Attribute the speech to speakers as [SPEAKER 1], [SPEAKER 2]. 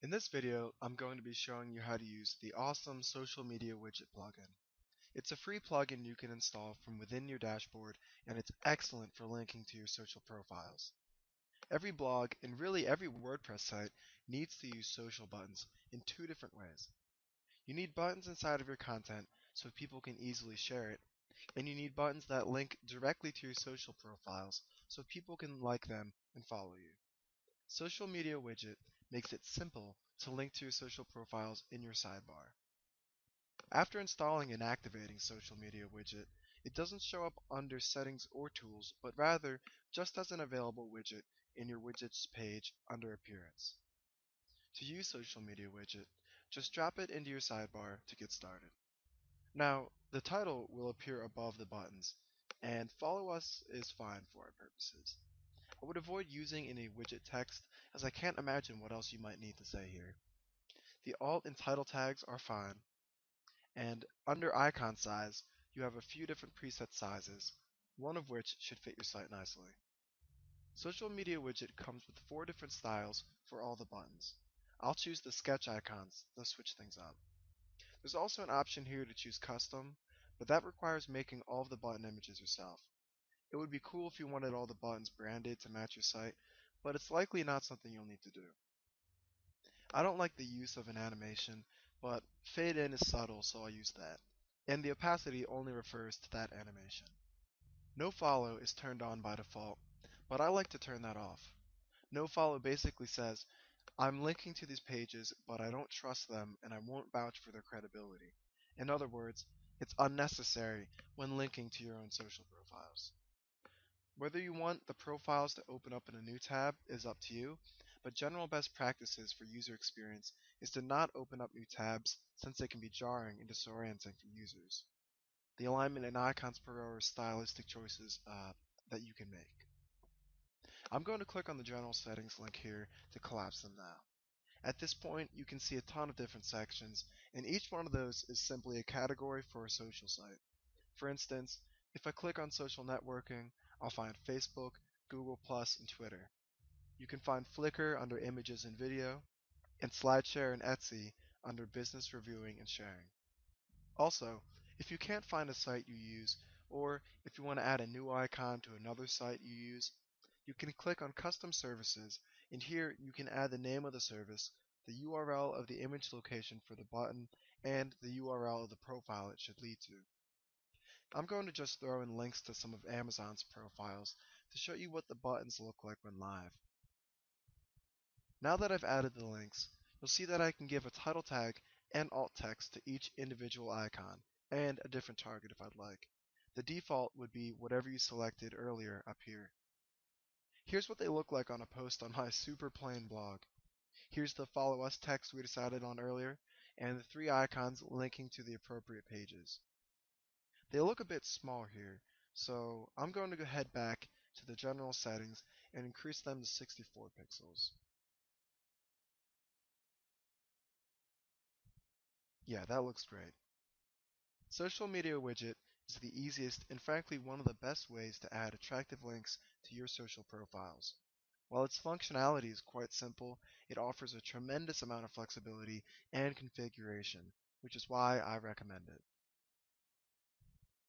[SPEAKER 1] In this video, I'm going to be showing you how to use the awesome social media widget plugin. It's a free plugin you can install from within your dashboard, and it's excellent for linking to your social profiles. Every blog, and really every WordPress site, needs to use social buttons in two different ways. You need buttons inside of your content so people can easily share it, and you need buttons that link directly to your social profiles so people can like them and follow you. Social Media Widget makes it simple to link to your social profiles in your sidebar. After installing and activating Social Media Widget, it doesn't show up under Settings or Tools, but rather just as an available widget in your Widgets page under Appearance. To use Social Media Widget, just drop it into your sidebar to get started. Now, the title will appear above the buttons, and Follow Us is fine for our purposes. I would avoid using any widget text, as I can't imagine what else you might need to say here. The alt and title tags are fine, and under icon size, you have a few different preset sizes, one of which should fit your site nicely. Social Media Widget comes with 4 different styles for all the buttons. I'll choose the sketch icons to switch things up. There's also an option here to choose custom, but that requires making all of the button images yourself. It would be cool if you wanted all the buttons branded to match your site, but it's likely not something you'll need to do. I don't like the use of an animation, but fade in is subtle, so I'll use that. And the opacity only refers to that animation. No follow is turned on by default, but I like to turn that off. No follow basically says, I'm linking to these pages, but I don't trust them and I won't vouch for their credibility. In other words, it's unnecessary when linking to your own social profiles. Whether you want the profiles to open up in a new tab is up to you, but general best practices for user experience is to not open up new tabs since they can be jarring and disorienting for users. The alignment and icons per row are stylistic choices that you can make. I'm going to click on the general settings link here to collapse them now. At this point, you can see a ton of different sections, and each one of those is simply a category for a social site. For instance, if I click on social networking, I'll find Facebook, Google+, and Twitter. You can find Flickr under images and video, and SlideShare and Etsy under business reviewing and sharing. Also, if you can't find a site you use, or if you want to add a new icon to another site you use, you can click on Custom Services, and here you can add the name of the service, the URL of the image location for the button, and the URL of the profile it should lead to. I'm going to just throw in links to some of Amazon's profiles to show you what the buttons look like when live. Now that I've added the links, you'll see that I can give a title tag and alt text to each individual icon, and a different target if I'd like. The default would be whatever you selected earlier up here. Here's what they look like on a post on my super plain blog. Here's the follow us text we decided on earlier, and the 3 icons linking to the appropriate pages. They look a bit small here, so I'm going to go head back to the general settings and increase them to 64 pixels. Yeah, that looks great. Social Media Widget is the easiest and frankly one of the best ways to add attractive links to your social profiles. While its functionality is quite simple, it offers a tremendous amount of flexibility and configuration, which is why I recommend it.